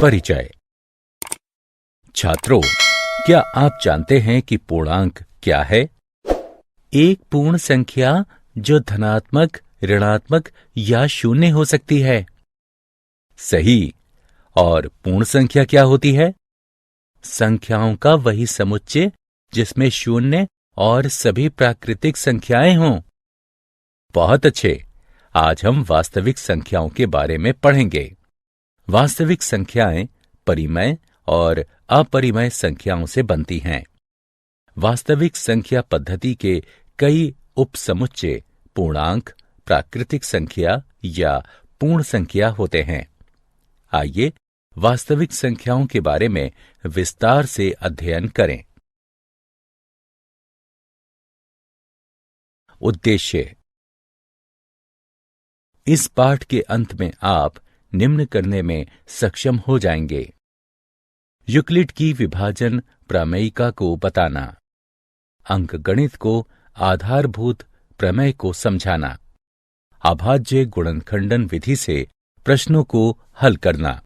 परिचय। छात्रों, क्या आप जानते हैं कि पूर्णांक क्या है? एक पूर्ण संख्या जो धनात्मक, ऋणात्मक या शून्य हो सकती है। सही। और पूर्ण संख्या क्या होती है? संख्याओं का वही समुच्चय जिसमें शून्य और सभी प्राकृतिक संख्याएं हों। बहुत अच्छे। आज हम वास्तविक संख्याओं के बारे में पढ़ेंगे। वास्तविक संख्याएं परिमेय और अपरिमेय संख्याओं से बनती हैं। वास्तविक संख्या पद्धति के कई उपसमुच्चय पूर्णांक, प्राकृतिक संख्या या पूर्ण संख्या होते हैं। आइए वास्तविक संख्याओं के बारे में विस्तार से अध्ययन करें। उद्देश्य। इस पाठ के अंत में आप निम्न करने में सक्षम हो जाएंगे। यूक्लिड की विभाजन प्रमेयिका को बताना, अंकगणित को आधारभूत प्रमेय को समझाना, अभाज्य गुणनखंडन विधि से प्रश्नों को हल करना।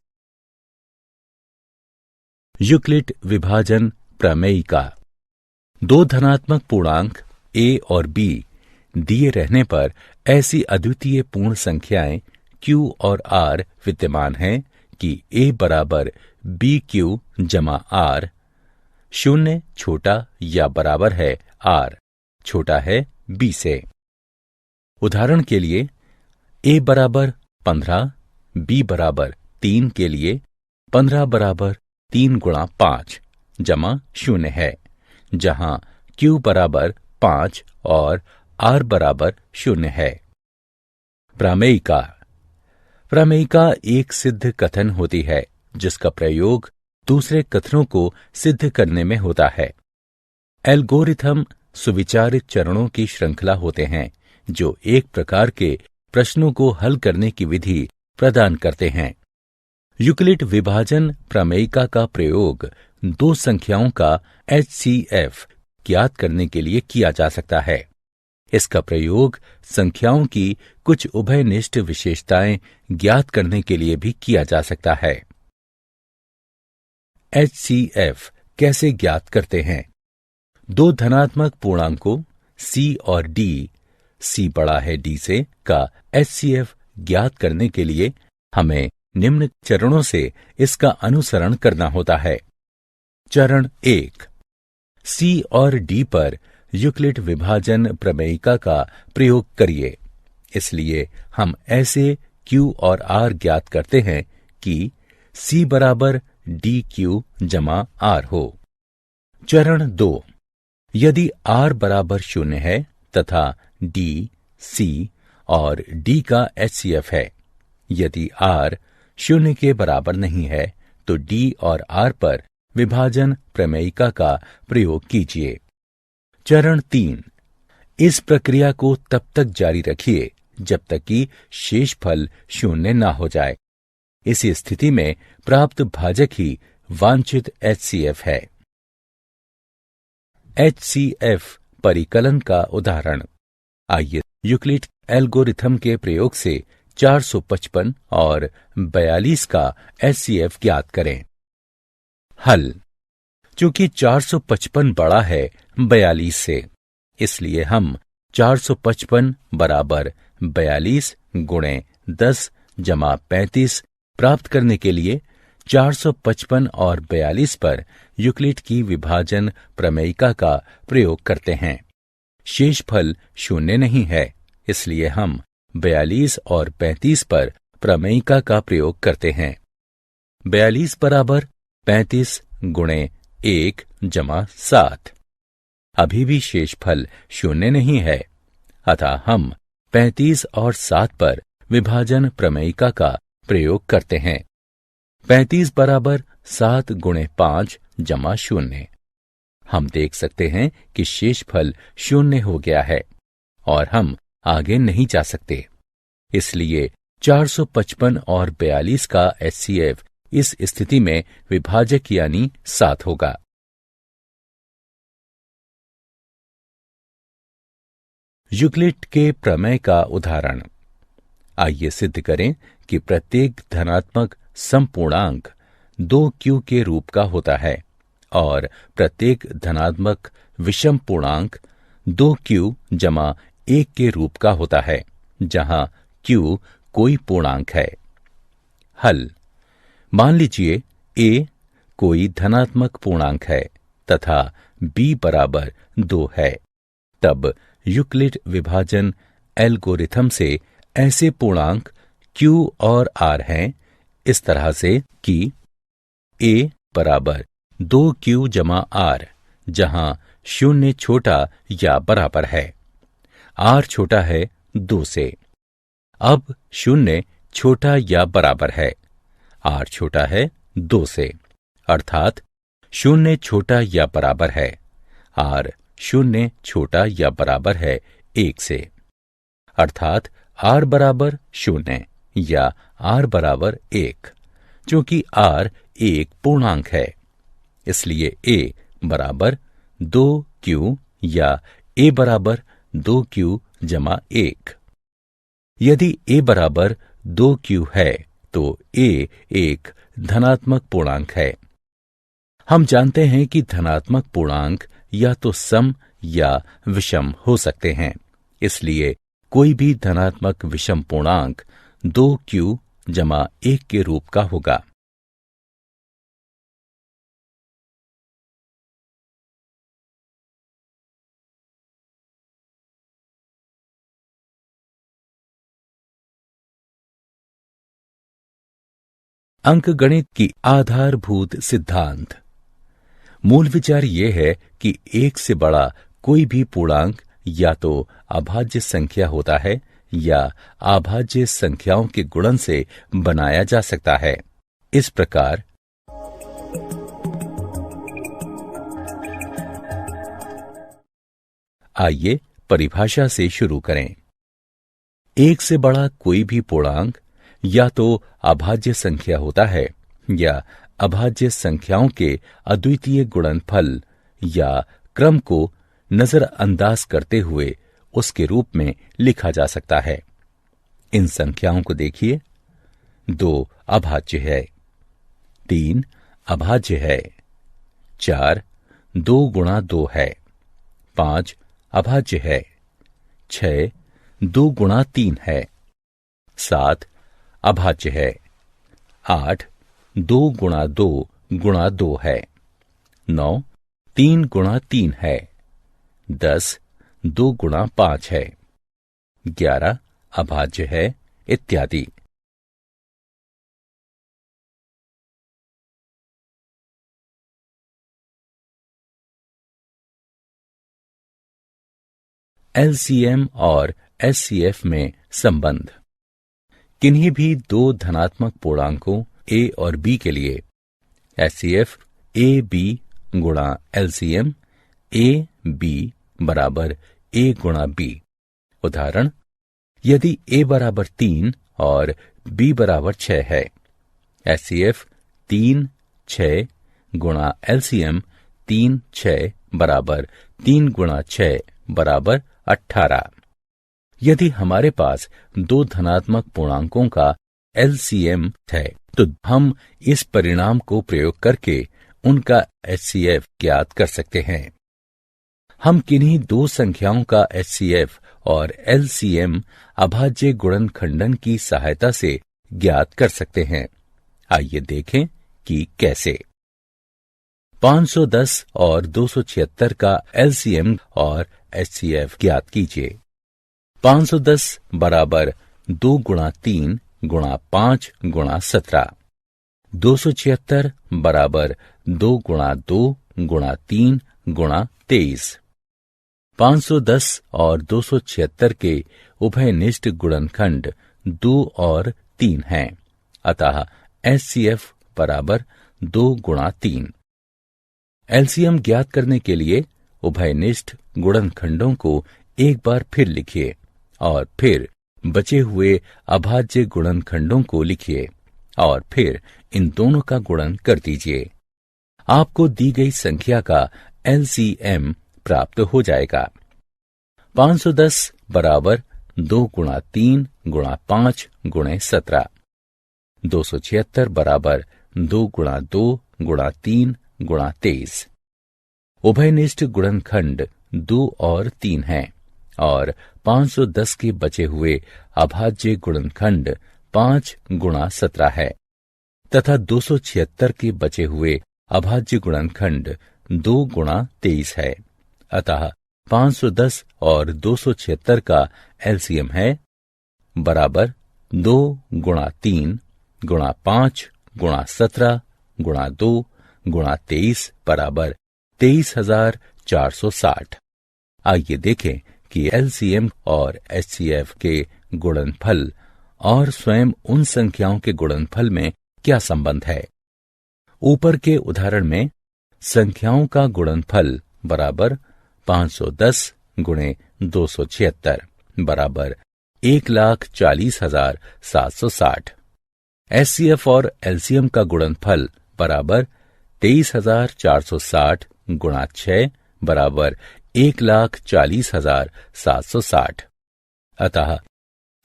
यूक्लिड विभाजन प्रमेयिका। दो धनात्मक पूर्णांक a और b दिए रहने पर ऐसी अद्वितीय पूर्ण संख्याएं q और r विद्यमान हैं कि a बराबर bq जमा r, शून्य छोटा या बराबर है r, छोटा है b से। उदाहरण के लिए a बराबर 15, b बराबर 3 के लिए 15 बराबर 3 गुणा 5 जमा शून्य है, जहां q बराबर 5 और r बराबर शून्य है। प्रमेयिका। प्रमेयिका एक सिद्ध कथन होती है जिसका प्रयोग दूसरे कथनों को सिद्ध करने में होता है। एल्गोरिथम सुविचारित चरणों की श्रृंखला होते हैं जो एक प्रकार के प्रश्नों को हल करने की विधि प्रदान करते हैं। यूक्लिड विभाजन प्रमेयिका का प्रयोग दो संख्याओं का HCF ज्ञात करने के लिए किया जा सकता है। इसका प्रयोग संख्याओं की कुछ उभयनिष्ठ विशेषताएं ज्ञात करने के लिए भी किया जा सकता है। HCF कैसे ज्ञात करते हैं? दो धनात्मक पूर्णांकों C और D, C बड़ा है D से, का HCF ज्ञात करने के लिए हमें निम्न चरणों से इसका अनुसरण करना होता है। चरण 1। C और D पर यूक्लिड विभाजन प्रमेयिका का प्रयोग करिए। इसलिए हम ऐसे Q और R ज्ञात करते हैं कि C बराबर DQ जमा R हो। चरण 2। यदि R बराबर शून्य है तथा D, C और D का HCF है। यदि R शून्य के बराबर नहीं है तो D और R पर विभाजन प्रमेयिका का प्रयोग कीजिए। चरण 3। इस प्रक्रिया को तब तक जारी रखिए जब तक कि शेषफल शून्य न हो जाए। इसी स्थिति में प्राप्त भाजक ही वांछित HCF है। HCF परिकलन का उदाहरण। आइए यूक्लिड एल्गोरिथम के प्रयोग से 455 और 42 का HCF ज्ञात करें। हल। चूंकि 455 बड़ा है 42 से, इसलिए हम 455 बराबर 42 गुणे 10 जमा 35 प्राप्त करने के लिए 455 और 42 पर यूक्लिड की विभाजन प्रमेयिका का प्रयोग करते हैं। शेषफल शून्य नहीं है, इसलिए हम 42 और 35 पर प्रमेयिका का प्रयोग करते हैं। 42 बराबर 35 गुणे 1 जमा 7। अभी भी शेषफल शून्य नहीं है, अतः हम 35 और 7 पर विभाजन प्रमेयिका का प्रयोग करते हैं। 35 बराबर 7 गुणे 5 जमा 0। हम देख सकते हैं कि शेषफल शून्य हो गया है और हम आगे नहीं जा सकते। इसलिए 455 और 42 का HCF इस स्थिति में विभाजक यानी 7 होगा। यूक्लिड के प्रमेय का उदाहरण। आइए सिद्ध करें कि प्रत्येक धनात्मक समपूर्णांक 2q के रूप का होता है और प्रत्येक धनात्मक विषम पूर्णांक 2q जमा 1 के रूप का होता है, जहां q कोई पूर्णांक है। हल। मान लीजिए a कोई धनात्मक पूर्णांक है तथा b बराबर 2 है। तब यूक्लिड विभाजन एल्गोरिथम से ऐसे पूर्णांक q और r हैं इस तरह से कि a बराबर 2q जमा r, जहां 0 छोटा या बराबर है, r छोटा है 2 से। अब 0 छोटा या बराबर है, r छोटा है 2 से, अर्थात 0 छोटा या बराबर है, r 0 छोटा या बराबर है 1 से, अर्थात r बराबर 0 या r बराबर 1, चूंकि r एक पूर्णांक है, इसलिए a बराबर 2q या a बराबर 2q जमा 1। यदि a बराबर 2q है तो a एक धनात्मक पूर्णांक है। हम जानते हैं कि धनात्मक पूर्णांक या तो सम या विषम हो सकते हैं, इसलिए कोई भी धनात्मक विषम पूर्णांक 2q जमा 1 के रूप का होगा। अंकगणित की आधारभूत सिद्धांत। मूल विचार यह है कि 1 से बड़ा कोई भी पूर्णांक या तो अभाज्य संख्या होता है या अभाज्य संख्याओं के गुणन से बनाया जा सकता है। इस प्रकार आइए परिभाषा से शुरू करें। 1 से बड़ा कोई भी पूर्णांक या तो अभाज्य संख्या होता है या अभाज्य संख्याओं के अद्वितीय गुणनफल या क्रम को नजरअंदाज करते हुए उसके रूप में लिखा जा सकता है। इन संख्याओं को देखिए। 2 अभाज्य है, 3 अभाज्य है, 4 2 गुणा 2 है, 5 अभाज्य है, 6 2 गुणा 3 है, 7 अभाज्य है, 8 2 गुणा 2 गुणा 2 है, 9 3 गुणा 3 है, 10 2 गुणा 5 है, 11 अभाज्य है, इत्यादि। एलसीएम और एचसीएफ में संबंध। किन्हीं भी दो धनात्मक पूर्णांकों a और b के लिए एचसीएफ ए बी गुणा एलसीएम ए बी बराबर a गुणा b। उदाहरण, यदि a बराबर 3 और b बराबर 6 है, एचसीएफ 3 6 गुणा एलसीएम 3 6 बराबर 3 गुणा 6 बराबर 18। यदि हमारे पास दो धनात्मक पूर्णांकों का एलसीएम है तो हम इस परिणाम को प्रयोग करके उनका एचसीएफ ज्ञात कर सकते हैं। हम किन्हीं दो संख्याओं का एचसीएफ और एलसीएम अभाज्य गुणनखंडन की सहायता से ज्ञात कर सकते हैं। आइए देखें कि कैसे। 510 और 276 का एलसीएम और एचसीएफ ज्ञात कीजिए। 510 बराबर 2 गुणा 3 गुणा 5 गुणा 17। 276 बराबर 2 गुणा 2 गुणा 3 गुणा 23। 510 और 276 के उभयनिष्ठ गुणनखंड 2 और 3 हैं, अतः एचसीएफ बराबर 2 गुणा 3। एलसीएम ज्ञात करने के लिए उभयनिष्ठ गुणनखंडों को एक बार फिर लिखिए और फिर बचे हुए अभाज्य गुणनखंडों को लिखिए और फिर इन दोनों का गुणन कर दीजिए। आपको दी गई संख्या का एलसीएम प्राप्त हो जाएगा। 510 बराबर 2 गुणा 3 गुणा 5 गुणे 17। 276 बराबर 2 गुणा 2 गुणा 3 गुणा 23। उभयनिष्ठ गुणनखंड 2 और 3 हैं और 510 के बचे हुए अभाज्य गुणनखंड 5 गुणा 17 है तथा 276 के बचे हुए अभाज्य गुणनखंड 2 गुणा 23 है। अतः 510 और 276 का एलसीएम है बराबर 2 गुणा 3 गुणा 5 गुणा 17 गुणा 2 गुणा 23 बराबर 23,460। आइए देखें कि एलसीएम और एचसीएफ के गुणनफल और स्वयं उन संख्याओं के गुणनफल में क्या संबंध है। ऊपर के उदाहरण में संख्याओं का गुणनफल बराबर 510 गुणे 276 बराबर 1,40,760। एचसीएफ और एलसीएम का गुणनफल बराबर 23,460 गुणा 6 बराबर 1,40,760। अतः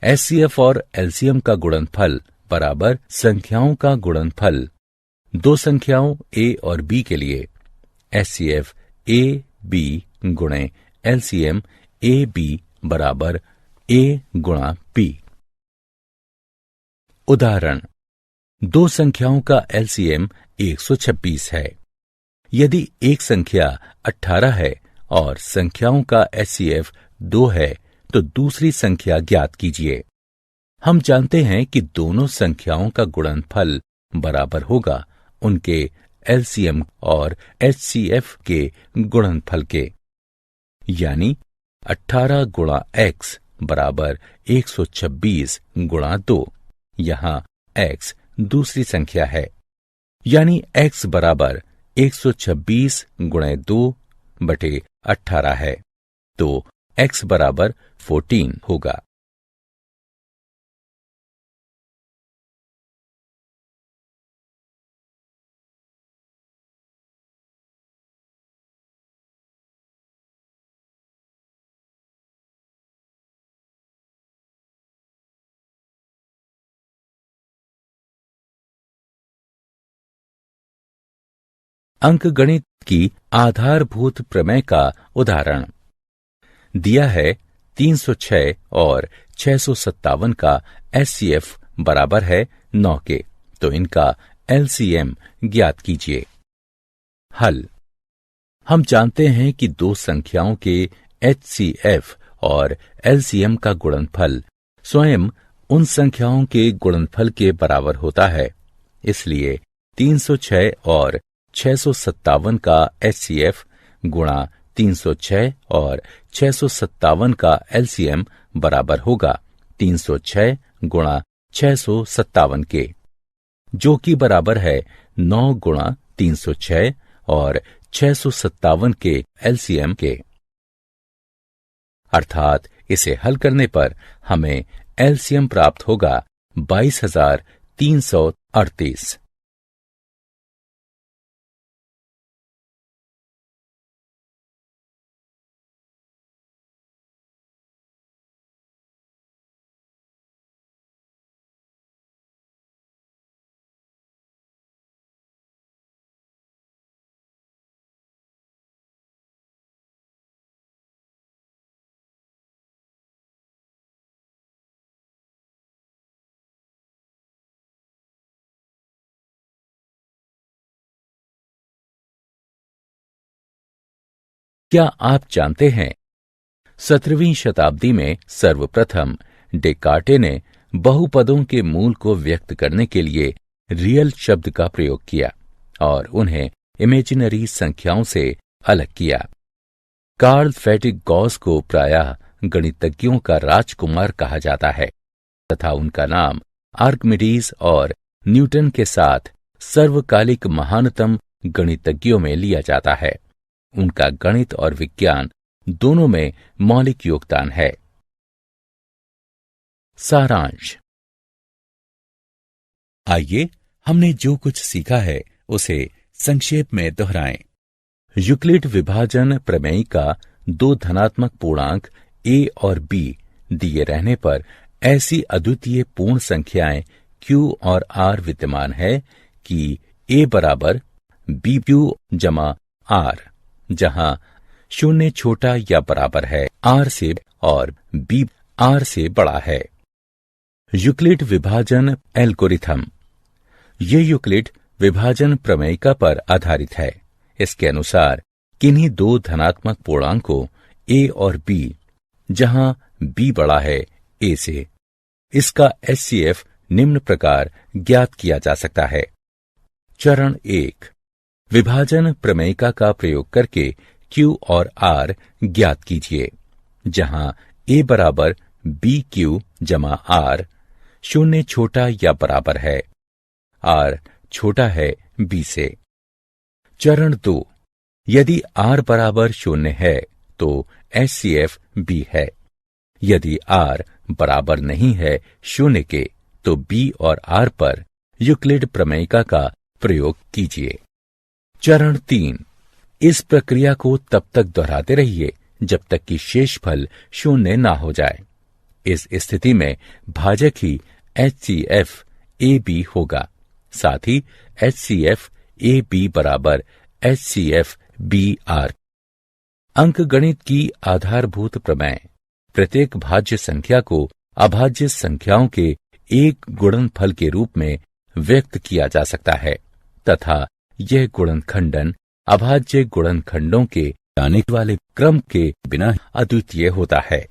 एचसीएफ और एलसीएम का गुणनफल बराबर संख्याओं का गुणनफल दो संख्याओं ए और बी के लिए एचसीएफ ए बी गुणे एलसीएम ए बी बराबर ए गुणा बी। उदाहरण, दो संख्याओं का एलसीएम 126 है। यदि एक संख्या 18 है और संख्याओं का एचसीएफ 2 है तो दूसरी संख्या ज्ञात कीजिए। हम जानते हैं कि दोनों संख्याओं का गुणनफल बराबर होगा उनके एलसीएम और एचसीएफ के गुणनफल के, यानी 18 गुणा x बराबर 126 गुणा 2। यहां x दूसरी संख्या है, यानी x बराबर 126 गुणे 2 बटे 18 है, तो x बराबर 14 होगा। अंकगणित की आधारभूत प्रमेय का उदाहरण दिया है। 306 और 657 का एचसीएफ बराबर है 9 के, तो इनका एलसीएम ज्ञात कीजिए। हल, हम जानते हैं कि दो संख्याओं के एचसीएफ और एलसीएम का गुणनफल स्वयं उन संख्याओं के गुणनफल के बराबर होता है। इसलिए 306 और 657 का एचसीएफ गुणा 306 और 657 का एलसीएम बराबर होगा 306 गुणा 657 के, जो कि बराबर है 9 गुणा 306 और 657 के एलसीएम के। अर्थात इसे हल करने पर हमें एलसीएम प्राप्त होगा 22,338। क्या आप जानते हैं 17वीं शताब्दी में सर्वप्रथम डेकार्टे ने बहुपदों के मूल को व्यक्त करने के लिए रियल शब्द का प्रयोग किया और उन्हें इमेजिनरी संख्याओं से अलग किया। कार्ल फ्रेडरिक गॉस को प्रायः गणितज्ञों का राजकुमार कहा जाता है तथा उनका नाम आर्किमिडीज और न्यूटन के साथ सर्वकालिक महानतम गणितज्ञों में लिया जाता है। उनका गणित और विज्ञान दोनों में मौलिक योगदान है। सारांश, आइए हमने जो कुछ सीखा है उसे संक्षेप में दोहराएं। यूक्लिड विभाजन प्रमेय का दो धनात्मक पूर्णांक a और b दिए रहने पर ऐसी अद्वितीय पूर्ण संख्याएं q और r विद्यमान है कि A बराबर BQ जमा R, जहां शून्य छोटा या बराबर है R से और B R से बड़ा है। यूक्लिड विभाजन एल्गोरिथम। ये यूक्लिड विभाजन प्रमेयिका पर आधारित है। इसके अनुसार किन्हीं दो धनात्मक पूर्णांकों A और B, जहां B बड़ा है A से, इसका HCF निम्न प्रकार ज्ञात किया जा सकता है। चरण 1, विभाजन प्रमेयिका का प्रयोग करके Q और R ज्ञात कीजिए, जहां A बराबर BQ जमा R, शून्य छोटा या बराबर है, R छोटा है B से। चरण 2, यदि R बराबर शून्य है तो HCF B है। यदि R बराबर नहीं है शून्य के तो B और R पर यूक्लिड प्रमेयिका का प्रयोग कीजिए। चरण 3, इस प्रक्रिया को तब तक दोहराते रहिए जब तक कि शेषफल शून्य ना हो जाए। इस स्थिति में भाजक ही HCF AB होगा। साथ ही HCF AB बराबर HCF BR। अंकगणित की आधारभूत प्रमेय। प्रत्येक भाज्य संख्या को अभाज्य संख्याओं के एक गुणनफल के रूप में व्यक्त किया जा सकता है तथा यह गुणनखंडन अभाज्य गुणनखंडों के आने वाले क्रम के बिना अद्वितीय होता है।